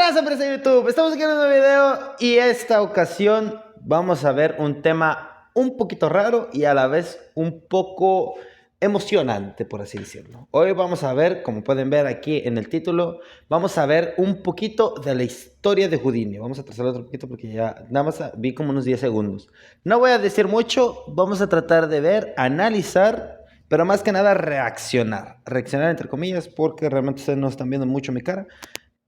pasa, empresa de YouTube? Estamos aquí en un nuevo video y esta ocasión vamos a ver un tema un poquito raro y a la vez un poco emocionante, por así decirlo. Hoy vamos a ver, como pueden ver aquí en el título, vamos a ver un poquito de la historia de Houdini. Vamos a trazarlo otro poquito porque ya nada más vi como unos 10 segundos. No voy a decir mucho, vamos a tratar de ver, analizar, pero más que nada reaccionar. Reaccionar entre comillas porque realmente ustedes no están viendo mucho mi cara.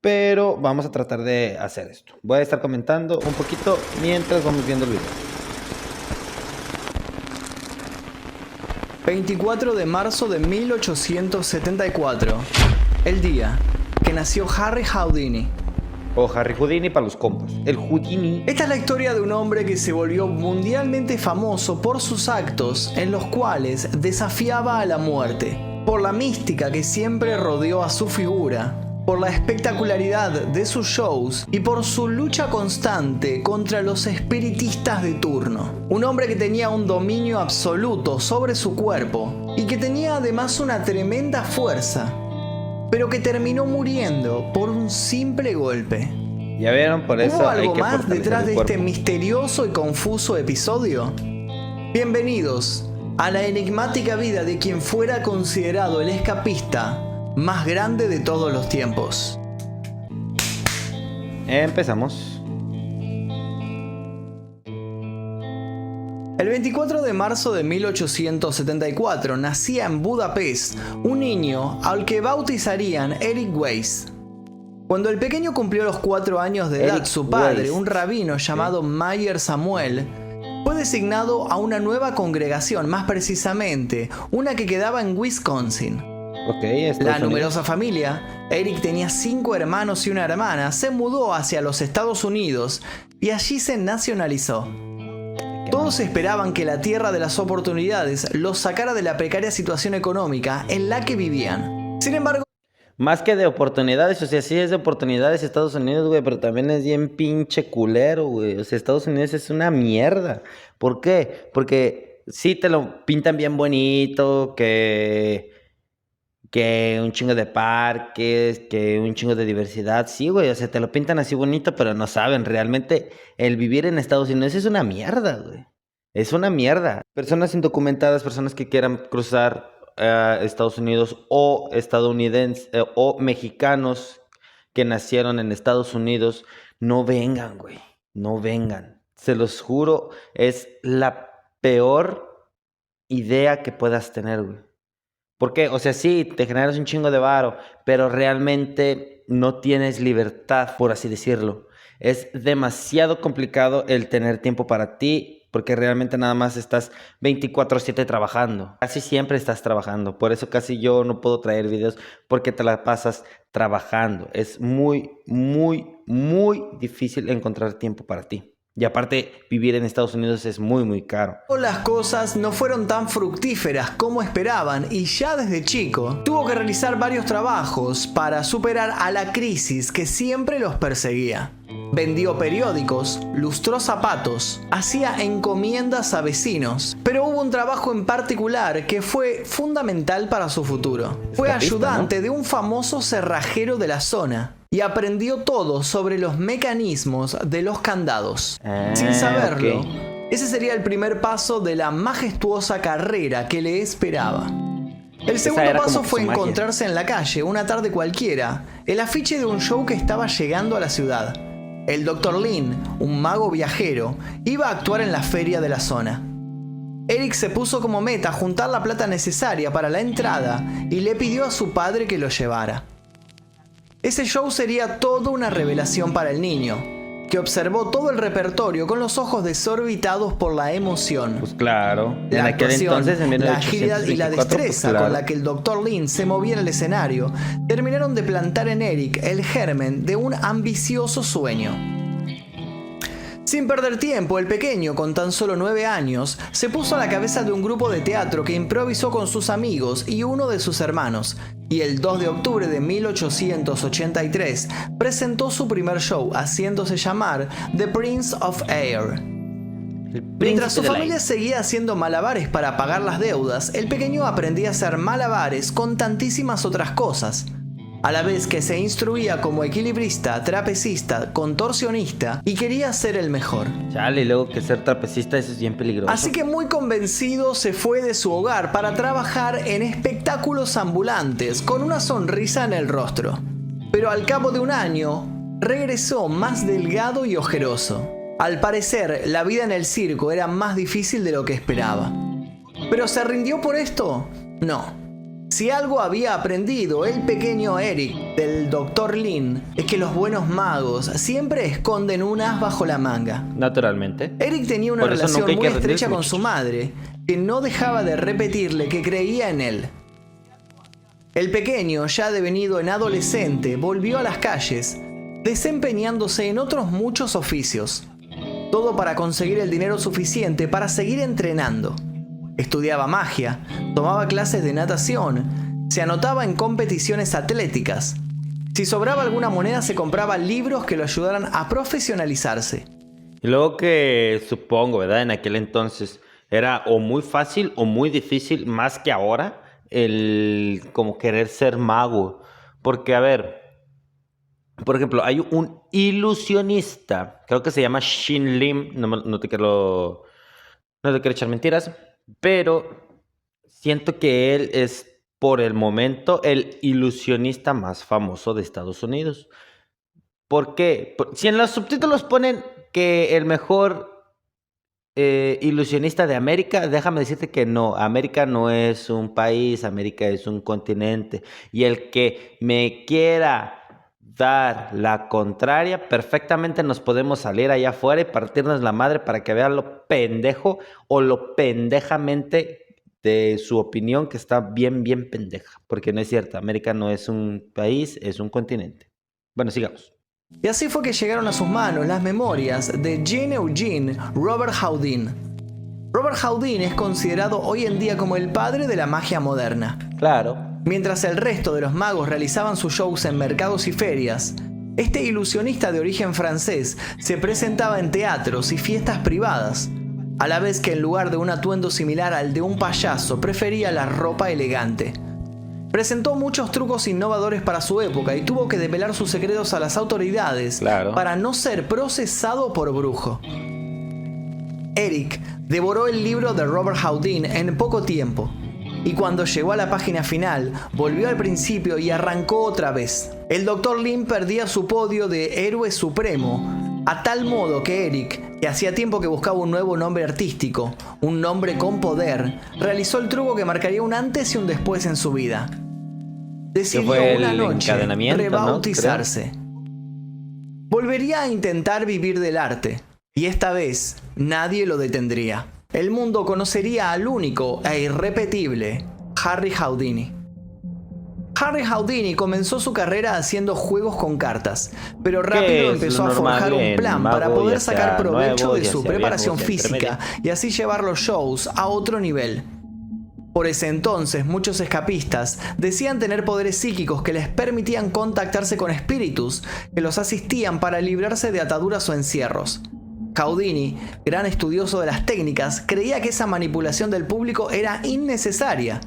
Pero vamos a tratar de hacer esto. Voy a estar comentando un poquito mientras vamos viendo el video. 24 de marzo de 1874. El día que nació Harry Houdini. O Harry Houdini para los compas. El Houdini. Esta es la historia de un hombre que se volvió mundialmente famoso por sus actos en los cuales desafiaba a la muerte, por la mística que siempre rodeó a su figura, por la espectacularidad de sus shows y por su lucha constante contra los espiritistas de turno. Un hombre que tenía un dominio absoluto sobre su cuerpo y que tenía además una tremenda fuerza, pero que terminó muriendo por un simple golpe. Ya vieron, por eso ¿Hubo hay algo que más fortalecer detrás el de cuerpo. este misterioso y confuso episodio? Bienvenidos a la enigmática vida de quien fuera considerado el escapista más grande de todos los tiempos. Empezamos. El 24 de marzo de 1874 nacía en Budapest un niño al que bautizarían Eric Weiss. Cuando el pequeño cumplió los 4 años de edad, Eric su padre, Weiss. un rabino llamado Mayer Samuel, fue designado a una nueva congregación, más precisamente, una que quedaba en Wisconsin. Ok, La Estados Unidos. numerosa familia, Eric tenía 5 hermanos y una hermana, se mudó hacia los Estados Unidos y allí se nacionalizó. Todos esperaban que la tierra de las oportunidades los sacara de la precaria situación económica en la que vivían. Sin embargo, Más que de oportunidades, o sea, sí es de oportunidades Estados Unidos, güey, pero también es bien pinche culero, güey. O sea, Estados Unidos es una mierda. ¿Por qué? Porque sí te lo pintan bien bonito, que un chingo de parques, que un chingo de diversidad. Sí, güey, o sea, te lo pintan así bonito, pero no saben. Realmente el vivir en Estados Unidos es una mierda, güey. Es una mierda. Personas indocumentadas, personas que quieran cruzar Estados Unidos o estadounidenses o mexicanos que nacieron en Estados Unidos, no vengan, güey. No vengan. Se los juro, es la peor idea que puedas tener, güey. ¿Por qué? O sea, sí, te generas un chingo de varo, pero realmente no tienes libertad, por así decirlo. Es demasiado complicado el tener tiempo para ti, porque realmente nada más estás 24/7 trabajando. Casi siempre estás trabajando. Por eso casi yo no puedo traer videos, porque te la pasas trabajando. Es muy, muy, muy difícil encontrar tiempo para ti. Y aparte, vivir en Estados Unidos es muy, muy caro. las cosas no fueron tan fructíferas como esperaban y ya desde chico tuvo que realizar varios trabajos para superar a la crisis que siempre los perseguía. Vendió periódicos, lustró zapatos, hacía encomiendas a vecinos, pero hubo un trabajo en particular que fue fundamental para su futuro. Fue Escapista, ayudante ¿no? de un famoso cerrajero de la zona y aprendió todo sobre los mecanismos de los candados. Sin saberlo, ok. ese sería el primer paso de la majestuosa carrera que le esperaba. El segundo era como paso que fue su magia. encontrarse en la calle, una tarde cualquiera, el afiche de un show que estaba llegando a la ciudad. El Dr. Lin, un mago viajero, iba a actuar en la feria de la zona. Eric se puso como meta juntar la plata necesaria para la entrada y le pidió a su padre que lo llevara. Ese show sería toda una revelación para el niño, que observó todo el repertorio con los ojos desorbitados por la emoción. Pues claro. En La aquel actuación, entonces, en la agilidad y la 1824, pues destreza claro. con la que el Dr. Lin se movía en el escenario terminaron de plantar en Eric el germen de un ambicioso sueño. Sin perder tiempo, el pequeño, con tan solo 9 años, se puso a la cabeza de un grupo de teatro que improvisó con sus amigos y uno de sus hermanos, y el 2 de octubre de 1883 presentó su primer show haciéndose llamar The Prince of Air. Mientras su familia seguía haciendo malabares para pagar las deudas, el pequeño aprendía a hacer malabares con tantísimas otras cosas. a la vez que se instruía como equilibrista, trapecista, contorsionista y quería ser el mejor. Chale, y luego que ser trapecista, eso es bien peligroso. Así que muy convencido se fue de su hogar para trabajar en espectáculos ambulantes con una sonrisa en el rostro. Pero al cabo de un año, regresó más delgado y ojeroso. Al parecer, la vida en el circo era más difícil de lo que esperaba. ¿Pero se rindió por esto? No. Si algo había aprendido el pequeño Eric del Dr. Lin, es que los buenos magos siempre esconden un as bajo la manga. Naturalmente. Eric tenía una relación muy estrecha con su madre, que no dejaba de repetirle que creía en él. El pequeño, ya devenido en adolescente, volvió a las calles, desempeñándose en otros muchos oficios. Todo para conseguir el dinero suficiente para seguir entrenando. Estudiaba magia, tomaba clases de natación, se anotaba en competiciones atléticas. Si sobraba alguna moneda se compraba libros que lo ayudaran a profesionalizarse. Y luego que supongo, ¿verdad? En aquel entonces era o muy fácil o muy difícil, más que ahora, el como querer ser mago. Porque, a ver, por ejemplo, hay un ilusionista, creo que se llama Shin Lim, no te quiero echar mentiras, pero siento que él es, por el momento, el ilusionista más famoso de Estados Unidos. ¿Por qué? Si en los subtítulos ponen que el mejor ilusionista de América, déjame decirte que no. América no es un país, América es un continente. Y el que me quiera dar la contraria, perfectamente nos podemos salir allá afuera y partirnos la madre para que vean lo pendejo o lo pendejamente de su opinión, que está bien, bien pendeja. Porque no es cierto, América no es un país, es un continente. Bueno, sigamos. Y así fue que llegaron a sus manos las memorias de Jean Eugene Robert Houdin. Robert Houdin es considerado hoy en día como el padre de la magia moderna. Claro. Mientras el resto de los magos realizaban sus shows en mercados y ferias, este ilusionista de origen francés se presentaba en teatros y fiestas privadas, a la vez que en lugar de un atuendo similar al de un payaso prefería la ropa elegante. Presentó muchos trucos innovadores para su época y tuvo que develar sus secretos a las autoridades para no ser procesado por brujo. Eric devoró el libro de Robert Houdin en poco tiempo, y cuando llegó a la página final, volvió al principio y arrancó otra vez. El Dr. Lin perdía su podio de héroe supremo, a tal modo que Eric, que hacía tiempo que buscaba un nuevo nombre artístico, un nombre con poder, realizó el truco que marcaría un antes y un después en su vida. Decidió una noche rebautizarse. Volvería a intentar vivir del arte, y esta vez nadie lo detendría. El mundo conocería al único e irrepetible Harry Houdini. Harry Houdini comenzó su carrera haciendo juegos con cartas, pero rápido empezó a forjar un plan para poder sacar provecho de su preparación física y así llevar los shows a otro nivel. Por ese entonces, muchos escapistas decían tener poderes psíquicos que les permitían contactarse con espíritus que los asistían para librarse de ataduras o encierros. Houdini, gran estudioso de las técnicas, creía que esa manipulación del público era innecesaria,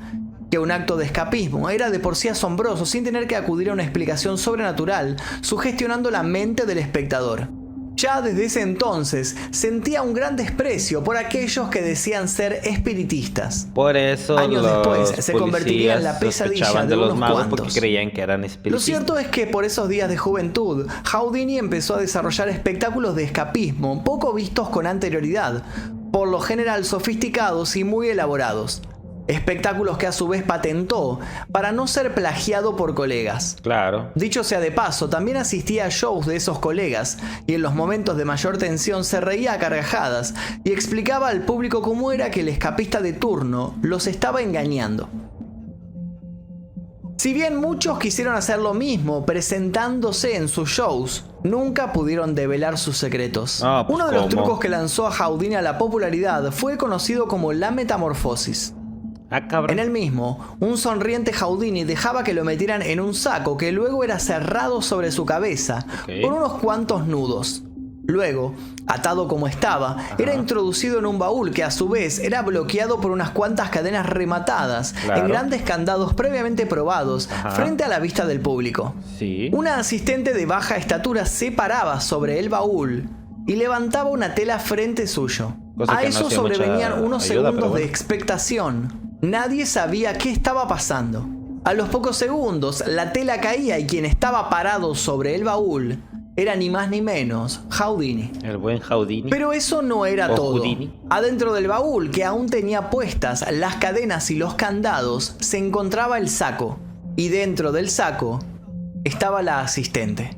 que un acto de escapismo era de por sí asombroso sin tener que acudir a una explicación sobrenatural, sugestionando la mente del espectador. Ya desde ese entonces sentía un gran desprecio por aquellos que decían ser espiritistas. Por eso años después se convertiría en la pesadilla de los unos magos cuantos. porque creían que eran espiritistas. Lo cierto es que por esos días de juventud, Houdini empezó a desarrollar espectáculos de escapismo poco vistos con anterioridad, por lo general sofisticados y muy elaborados. Espectáculos que a su vez patentó para no ser plagiado por colegas. Claro. Dicho sea de paso, también asistía a shows de esos colegas y en los momentos de mayor tensión se reía a carcajadas y explicaba al público cómo era que el escapista de turno los estaba engañando. Si bien muchos quisieron hacer lo mismo presentándose en sus shows, nunca pudieron develar sus secretos. Uno de los trucos que lanzó a Houdini a la popularidad fue conocido como la metamorfosis. En el mismo, un sonriente Houdini dejaba que lo metieran en un saco que luego era cerrado sobre su cabeza por unos cuantos nudos. Luego, atado como estaba, era introducido en un baúl que a su vez era bloqueado por unas cuantas cadenas rematadas en grandes candados previamente probados frente a la vista del público. Sí. Una asistente de baja estatura se paraba sobre el baúl y levantaba una tela frente suyo. Cosa A que no eso hacía sobrevenían mucha unos ayuda, segundos pero bueno. de expectación. Nadie sabía qué estaba pasando. A los pocos segundos, la tela caía y quien estaba parado sobre el baúl era ni más ni menos Houdini. El buen Houdini. Pero eso no era O todo. Houdini. Adentro del baúl, que aún tenía puestas las cadenas y los candados, se encontraba el saco. Y dentro del saco estaba la asistente.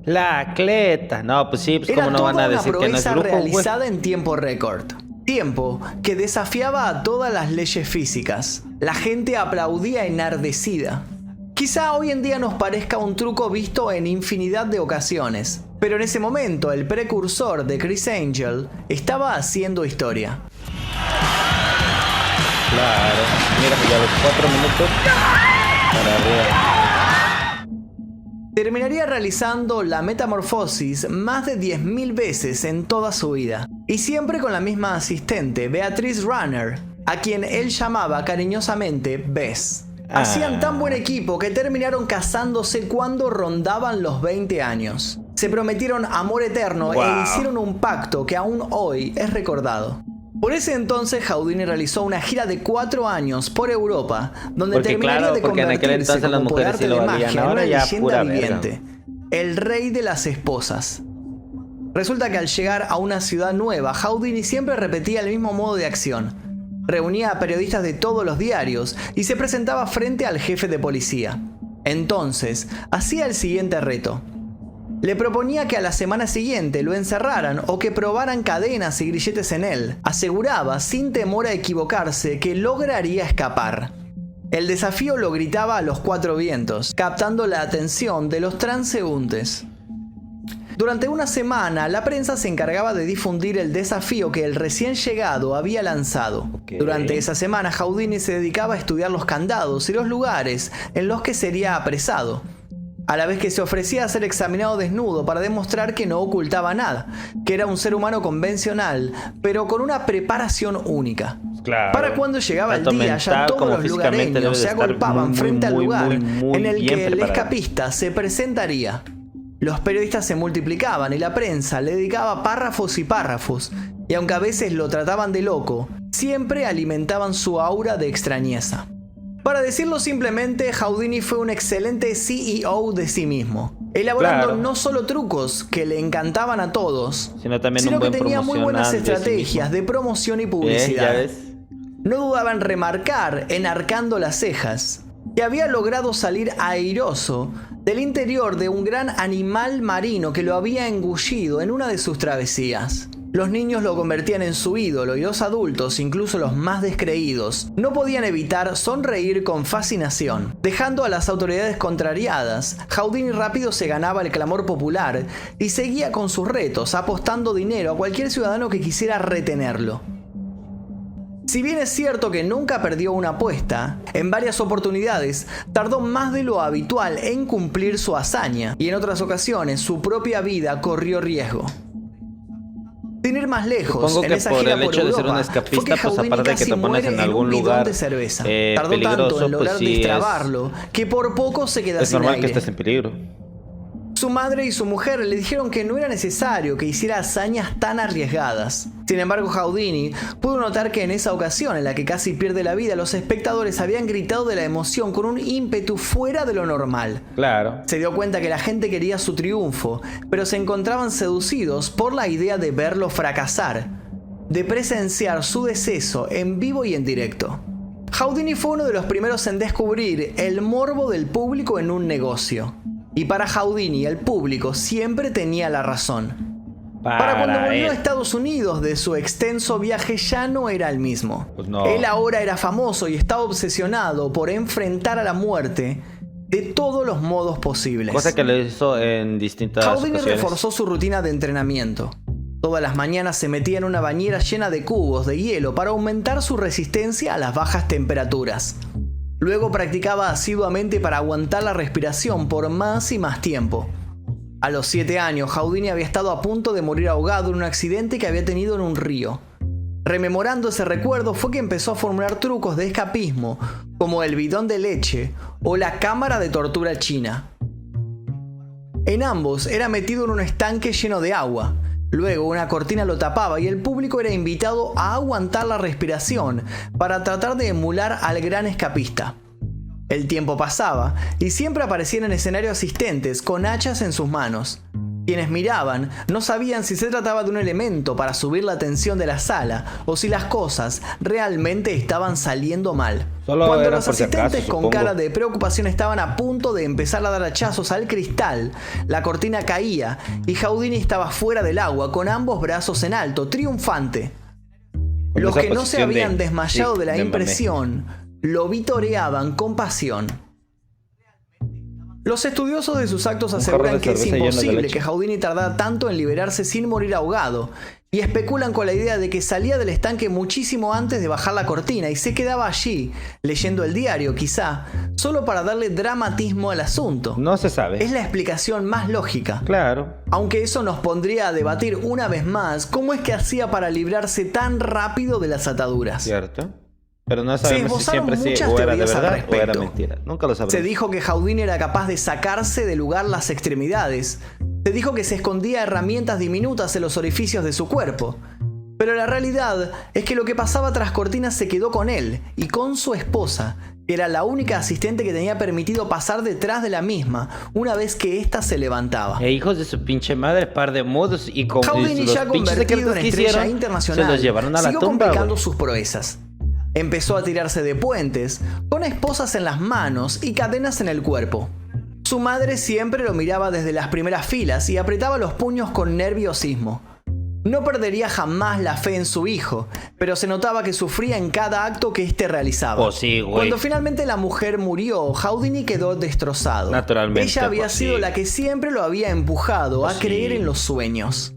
La cleta. No, pues sí, pues Era cómo no van toda a una decir que no es proeza brujo, güey. realizada en tiempo récord. Tiempo que desafiaba a todas las leyes físicas. La gente aplaudía enardecida. Quizá hoy en día nos parezca un truco visto en infinidad de ocasiones, pero en ese momento el precursor de Criss Angel estaba haciendo historia. Claro. Mira, pues ya los 4 minutos. Para arriba. Terminaría realizando la metamorfosis más de 10.000 veces en toda su vida, y siempre con la misma asistente, Beatrice Runner, a quien él llamaba cariñosamente Bess. Hacían tan buen equipo que terminaron casándose cuando rondaban los 20 años. Se prometieron amor eterno e hicieron un pacto que aún hoy es recordado. Por ese entonces Houdini realizó una gira de 4 años por Europa, donde terminaría de porque en aquel convertirse entonces las como por mujeres sí arte lo de valían, magia en ahora una ya leyenda pura verga. viviente, el rey de las esposas. Resulta que al llegar a una ciudad nueva, Houdini siempre repetía el mismo modo de acción. Reunía a periodistas de todos los diarios y se presentaba frente al jefe de policía. Entonces, hacía el siguiente reto. Le proponía que a la semana siguiente lo encerraran o que probaran cadenas y grilletes en él. Aseguraba, sin temor a equivocarse, que lograría escapar. El desafío lo gritaba a los 4 vientos, captando la atención de los transeúntes. Durante una semana, la prensa se encargaba de difundir el desafío que el recién llegado había lanzado. Durante esa semana, Houdini se dedicaba a estudiar los candados y los lugares en los que sería apresado, a la vez que se ofrecía a ser examinado desnudo para demostrar que no ocultaba nada, que era un ser humano convencional, pero con una preparación única. Claro. Para cuando llegaba el Tanto día, ya mental todos como los físicamente debe lugareños de se estar agolpaban muy, frente al muy, lugar muy en el bien que el preparado. escapista se presentaría. Los periodistas se multiplicaban y la prensa le dedicaba párrafos y párrafos, y aunque a veces lo trataban de loco, siempre alimentaban su aura de extrañeza. Para decirlo simplemente, Houdini fue un excelente CEO de sí mismo, elaborando Claro. no solo trucos que le encantaban a todos, Sino también sino un que buen tenía muy buenas promocionante de sí estrategias mismo. de promoción y ¿Ya publicidad. ves? No dudaba en remarcar, enarcando las cejas, que había logrado salir airoso del interior de un gran animal marino que lo había engullido en una de sus travesías. Los niños lo convertían en su ídolo y los adultos, incluso los más descreídos, no podían evitar sonreír con fascinación. Dejando a las autoridades contrariadas, Houdini rápido se ganaba el clamor popular y seguía con sus retos, apostando dinero a cualquier ciudadano que quisiera retenerlo. Si bien es cierto que nunca perdió una apuesta, en varias oportunidades tardó más de lo habitual en cumplir su hazaña, y en otras ocasiones su propia vida corrió riesgo. Sin ir más lejos, Supongo en que esa por gira el por hecho de ser Europa, un escapista, fue que pues Houdini aparte de que casi te pones muere en en algún un bidón lugar de cerveza. Tardó tanto peligroso, en lograr pues sí destrabarlo que por poco se queda es sin normal aire. que estés en peligro. Su madre y su mujer le dijeron que no era necesario que hiciera hazañas tan arriesgadas. Sin embargo, Houdini pudo notar que en esa ocasión en la que casi pierde la vida, los espectadores habían gritado de la emoción con un ímpetu fuera de lo normal. Claro. Se dio cuenta que la gente quería su triunfo, pero se encontraban seducidos por la idea de verlo fracasar, de presenciar su deceso en vivo y en directo. Houdini fue uno de los primeros en descubrir el morbo del público en un negocio. Y para Houdini, el público siempre tenía la razón. Para cuando volvió a Estados Unidos de su extenso viaje ya no era el mismo. Pues no. Él ahora era famoso y estaba obsesionado por enfrentar a la muerte de todos los modos posibles. Cosa que lo hizo en distintas Houdini ocasiones. reforzó su rutina de entrenamiento. Todas las mañanas se metía en una bañera llena de cubos de hielo para aumentar su resistencia a las bajas temperaturas. Luego practicaba asiduamente para aguantar la respiración por más y más tiempo. A los 7 años, Houdini había estado a punto de morir ahogado en un accidente que había tenido en un río. Rememorando ese recuerdo fue que empezó a formular trucos de escapismo, como el bidón de leche o la cámara de tortura china. En ambos era metido en un estanque lleno de agua. Luego una cortina lo tapaba y el público era invitado a aguantar la respiración para tratar de emular al gran escapista. El tiempo pasaba y siempre aparecían en escenario asistentes con hachas en sus manos. Quienes miraban no sabían si se trataba de un elemento para subir la tensión de la sala o si las cosas realmente estaban saliendo mal. Cuando los asistentes con cara de preocupación estaban a punto de empezar a dar hachazos al cristal, la cortina caía y Houdini estaba fuera del agua con ambos brazos en alto, triunfante. Los que no se habían desmayado de la impresión lo vitoreaban con pasión. Los estudiosos de sus actos aseguran que es imposible que Houdini tardara tanto en liberarse sin morir ahogado, y especulan con la idea de que salía del estanque muchísimo antes de bajar la cortina y se quedaba allí, leyendo el diario quizá, solo para darle dramatismo al asunto. No se sabe. Es la explicación más lógica. Claro. Aunque eso nos pondría a debatir una vez más cómo es que hacía para librarse tan rápido de las ataduras. Cierto. Pero no sabemos si siempre sí o era de verdad o era mentira. Nunca lo sabremos. Se dijo que Houdini era capaz de sacarse del lugar las extremidades. Se dijo que se escondía herramientas diminutas en los orificios de su cuerpo. Pero la realidad es que lo que pasaba tras cortinas se quedó con él y con su esposa, que era la única asistente que tenía permitido pasar detrás de la misma una vez que ésta se levantaba. Hijos de su pinche madre, par de mudos, y con Houdini, los ya convertido en estrella internacional, se los llevaron a la siguió tumba, complicando güey. sus proezas. Empezó a tirarse de puentes, con esposas en las manos y cadenas en el cuerpo. Su madre siempre lo miraba desde las primeras filas y apretaba los puños con nerviosismo. No perdería jamás la fe en su hijo, pero se notaba que sufría en cada acto que éste realizaba. Oh, sí, güey. Cuando finalmente la mujer murió, Houdini quedó destrozado. Naturalmente. Ella había sido la que siempre lo había empujado a creer en los sueños.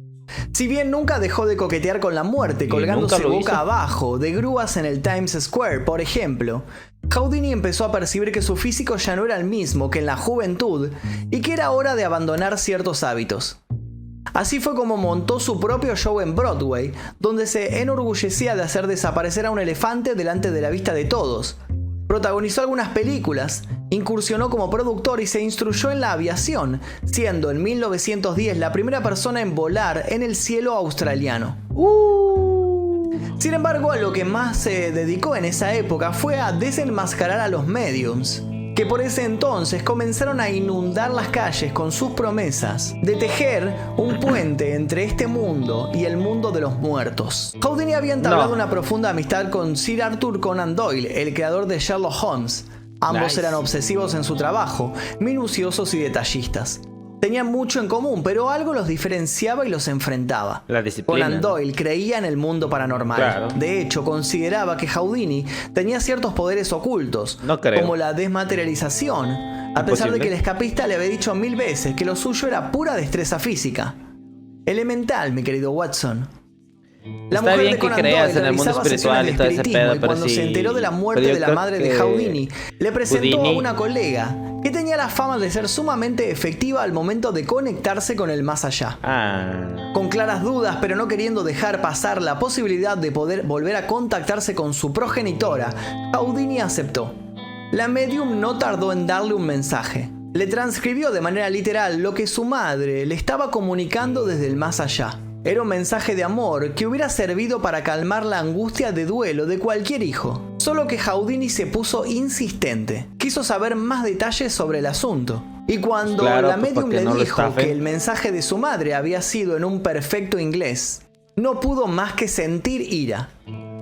Si bien nunca dejó de coquetear con la muerte, colgándose boca abajo de grúas en el Times Square, por ejemplo, Houdini empezó a percibir que su físico ya no era el mismo que en la juventud y que era hora de abandonar ciertos hábitos. Así fue como montó su propio show en Broadway, donde se enorgullecía de hacer desaparecer a un elefante delante de la vista de todos. Protagonizó algunas películas, incursionó como productor y se instruyó en la aviación, siendo en 1910 la primera persona en volar en el cielo australiano. Sin embargo, a lo que más se dedicó en esa época fue a desenmascarar a los mediums, que por ese entonces comenzaron a inundar las calles con sus promesas de tejer un puente entre este mundo y el mundo de los muertos. Houdini había entablado una profunda amistad con Sir Arthur Conan Doyle, el creador de Sherlock Holmes. Ambos eran obsesivos en su trabajo, minuciosos y detallistas. Tenían mucho en común, pero algo los diferenciaba y los enfrentaba. La disciplina. Conan Doyle creía en el mundo paranormal. Claro. De hecho, consideraba que Houdini tenía ciertos poderes ocultos, como la desmaterialización, a pesar de que el escapista le había dicho 1000 veces que lo suyo era pura destreza física. Elemental, mi querido Watson. La Está mujer bien de Conan que creas Doyle en el mundo realizaba espiritual sesiones y todo de ese espiritismo, pedo, y pero cuando sí. se enteró de la muerte Pero yo de la creo madre de que Houdini, le presentó a Houdini una colega que tenía la fama de ser sumamente efectiva al momento de conectarse con el más allá. Con claras dudas, pero no queriendo dejar pasar la posibilidad de poder volver a contactarse con su progenitora, Houdini aceptó. La medium no tardó en darle un mensaje. Le transcribió de manera literal lo que su madre le estaba comunicando desde el más allá. Era un mensaje de amor que hubiera servido para calmar la angustia de duelo de cualquier hijo. Solo que Houdini se puso insistente. Quiso saber más detalles sobre el asunto. Y cuando la medium le dijo que el mensaje de su madre había sido en un perfecto inglés, no pudo más que sentir ira.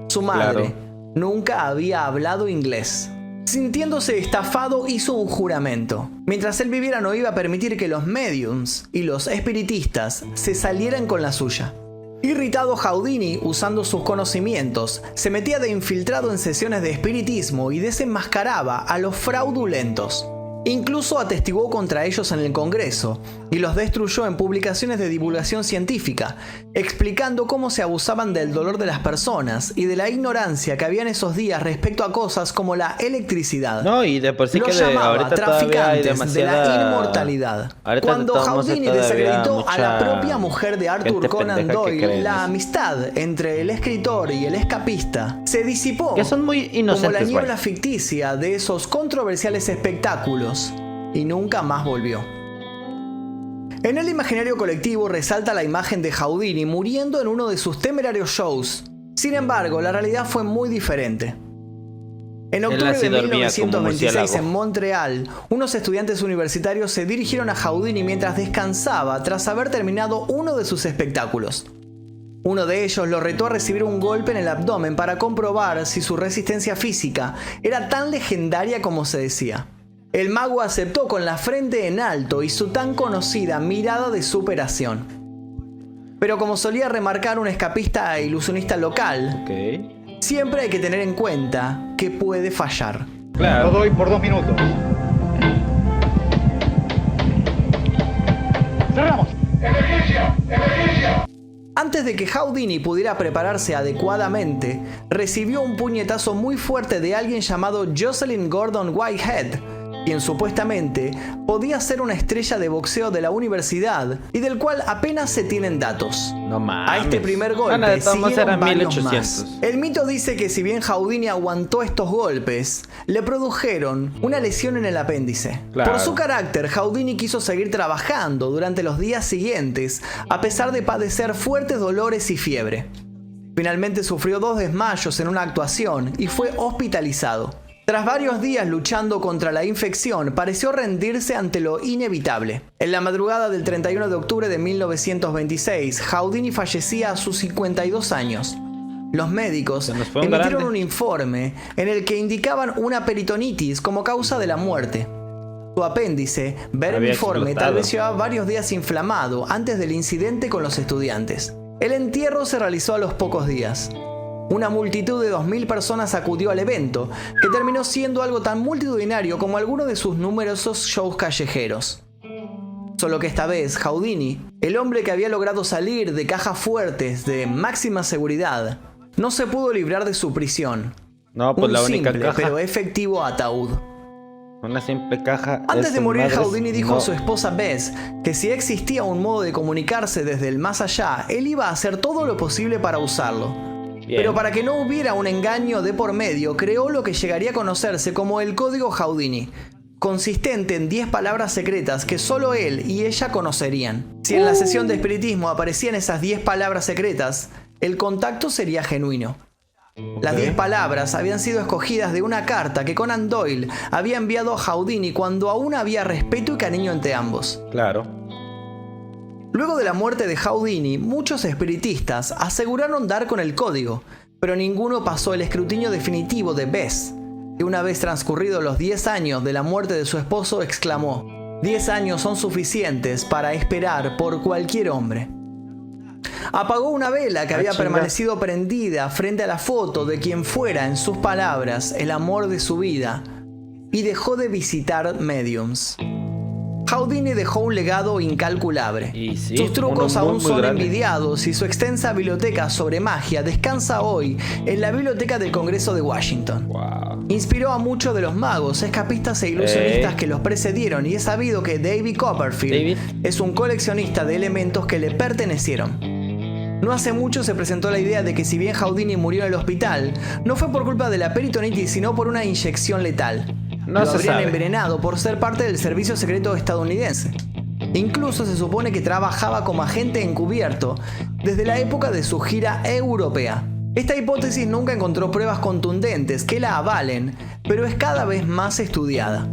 Su madre nunca había hablado inglés. Sintiéndose estafado, hizo un juramento. Mientras él viviera no iba a permitir que los mediums y los espiritistas se salieran con la suya. Irritado, Houdini, usando sus conocimientos, se metía de infiltrado en sesiones de espiritismo y desenmascaraba a los fraudulentos. Incluso atestiguó contra ellos en el Congreso y los destruyó en publicaciones de divulgación científica, explicando cómo se abusaban del dolor de las personas y de la ignorancia que había en esos días respecto a cosas como la electricidad. No, y de por sí Los que llamaba ahorita todavía hay traficantes de la inmortalidad. Ahorita Cuando de todos modos Houdini todavía desacreditó a la mucha propia mujer de Arthur gente Conan pendeja que cree Doyle, en la eso. amistad entre el escritor y el escapista se disipó Que son muy como la inocentes, niebla güey. ficticia de esos controversiales espectáculos, y nunca más volvió. En el imaginario colectivo resalta la imagen de Houdini muriendo en uno de sus temerarios shows. Sin embargo, la realidad fue muy diferente. En octubre así de dormía como 1926 en murciélago. Montreal, unos estudiantes universitarios se dirigieron a Houdini mientras descansaba tras haber terminado uno de sus espectáculos. Uno de ellos lo retó a recibir un golpe en el abdomen para comprobar si su resistencia física era tan legendaria como se decía. El mago aceptó con la frente en alto y su tan conocida mirada de superación. Pero como solía remarcar un escapista e ilusionista local, Ok. siempre hay que tener en cuenta que puede fallar. Lo Claro. doy por 2 minutos. Cerramos. Antes de que Houdini pudiera prepararse adecuadamente, recibió un puñetazo muy fuerte de alguien llamado Jocelyn Gordon Whitehead, quien supuestamente podía ser una estrella de boxeo de la universidad y del cual apenas se tienen datos. No mames. A este primer golpe Bueno, de todos modos siguieron eran varios 1800. más. El mito dice que si bien Houdini aguantó estos golpes, le produjeron una lesión en el apéndice. Claro. Por su carácter, Houdini quiso seguir trabajando durante los días siguientes, a pesar de padecer fuertes dolores y fiebre. Finalmente sufrió 2 desmayos en una actuación y fue hospitalizado. Tras varios días luchando contra la infección, pareció rendirse ante lo inevitable. En la madrugada del 31 de octubre de 1926, Houdini fallecía a sus 52 años. Los médicos Se nos fue un emitieron grande. un informe en el que indicaban una peritonitis como causa de la muerte. Su apéndice, vermiforme, explotado. tal vez llevaba varios días inflamado antes del incidente con los estudiantes. El entierro se realizó a los pocos días. Una multitud de 2000 personas acudió al evento, que terminó siendo algo tan multitudinario como alguno de sus numerosos shows callejeros. Solo que esta vez, Houdini, el hombre que había logrado salir de cajas fuertes de máxima seguridad, no se pudo librar de su prisión. No, pues Un la única simple caja. pero efectivo ataúd. Una simple caja. Antes es de un morir, madres, Houdini dijo no. a su esposa Bess que si existía un modo de comunicarse desde el más allá, él iba a hacer todo lo posible para usarlo. Bien. Pero para que no hubiera un engaño de por medio, creó lo que llegaría a conocerse como el Código Houdini, consistente en 10 palabras secretas que solo él y ella conocerían. Si en la sesión de espiritismo aparecían esas 10 palabras secretas, el contacto sería genuino. Las Ok. 10 palabras habían sido escogidas de una carta que Conan Doyle había enviado a Houdini cuando aún había respeto y cariño entre ambos. Claro. Luego de la muerte de Houdini, muchos espiritistas aseguraron dar con el código, pero ninguno pasó el escrutinio definitivo de Bess, que una vez transcurridos los 10 años de la muerte de su esposo exclamó: 10 años son suficientes para esperar por cualquier hombre. Apagó una vela que había chinga. permanecido prendida frente a la foto de quien fuera, en sus palabras, el amor de su vida, y dejó de visitar mediums. Houdini dejó un legado incalculable. Y sí, Sus trucos uno muy, aún muy son grande. envidiados y su extensa biblioteca sobre magia descansa hoy en la Biblioteca del Congreso de Washington. Wow. Inspiró a muchos de los magos, escapistas e ilusionistas Ey. que los precedieron, y es sabido que David Copperfield David. es un coleccionista de elementos que le pertenecieron. No hace mucho se presentó la idea de que si bien Houdini murió en el hospital, no fue por culpa de la peritonitis, sino por una inyección letal. No Lo se habrían sabe. envenenado por ser parte del servicio secreto estadounidense. Incluso se supone que trabajaba como agente encubierto desde la época de su gira europea. Esta hipótesis nunca encontró pruebas contundentes que la avalen, pero es cada vez más estudiada.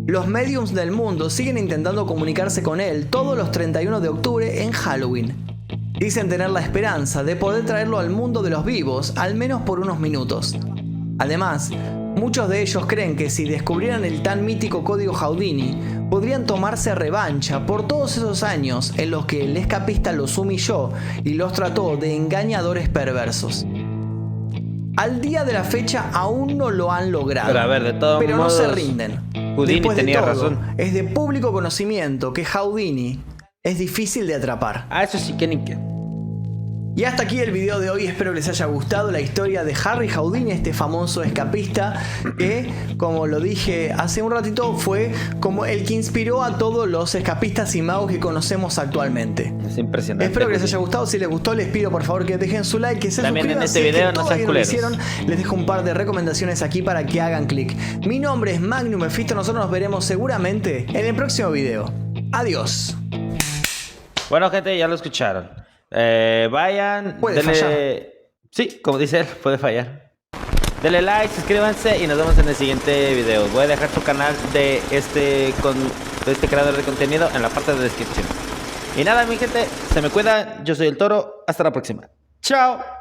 Los mediums del mundo siguen intentando comunicarse con él todos los 31 de octubre en Halloween. Dicen tener la esperanza de poder traerlo al mundo de los vivos, al menos por unos minutos. Además, muchos de ellos creen que si descubrieran el tan mítico código Houdini, podrían tomarse revancha por todos esos años en los que el escapista los humilló y los trató de engañadores perversos. Al día de la fecha aún no lo han logrado, Pero a ver, de todos pero no modos, se rinden. Houdini después de tenía todo, razón. es de público conocimiento que Houdini es difícil de atrapar. Ah, eso sí que ni qué. Y hasta aquí el video de hoy, espero que les haya gustado la historia de Harry Houdini, este famoso escapista que, como lo dije hace un ratito, fue como el que inspiró a todos los escapistas y magos que conocemos actualmente. Es impresionante. Espero que les Houdini. haya gustado, si les gustó les pido por favor que dejen su like, que se También suscriban en este si es que video no sean todavía no lo culeros. hicieron. Les dejo un par de recomendaciones aquí para que hagan clic. Mi nombre es Magnum Mephisto, nosotros nos veremos seguramente en el próximo video. Adiós. Bueno, gente, ya lo escucharon. Vayan, Puede fallar. Sí, como dice él, puede fallar. Denle like, suscríbanse y nos vemos en el siguiente video. Voy a dejar su canal de este creador de contenido en la parte de descripción. Y nada, mi gente, se me cuidan. Yo soy el Toro. Hasta la próxima. Chao.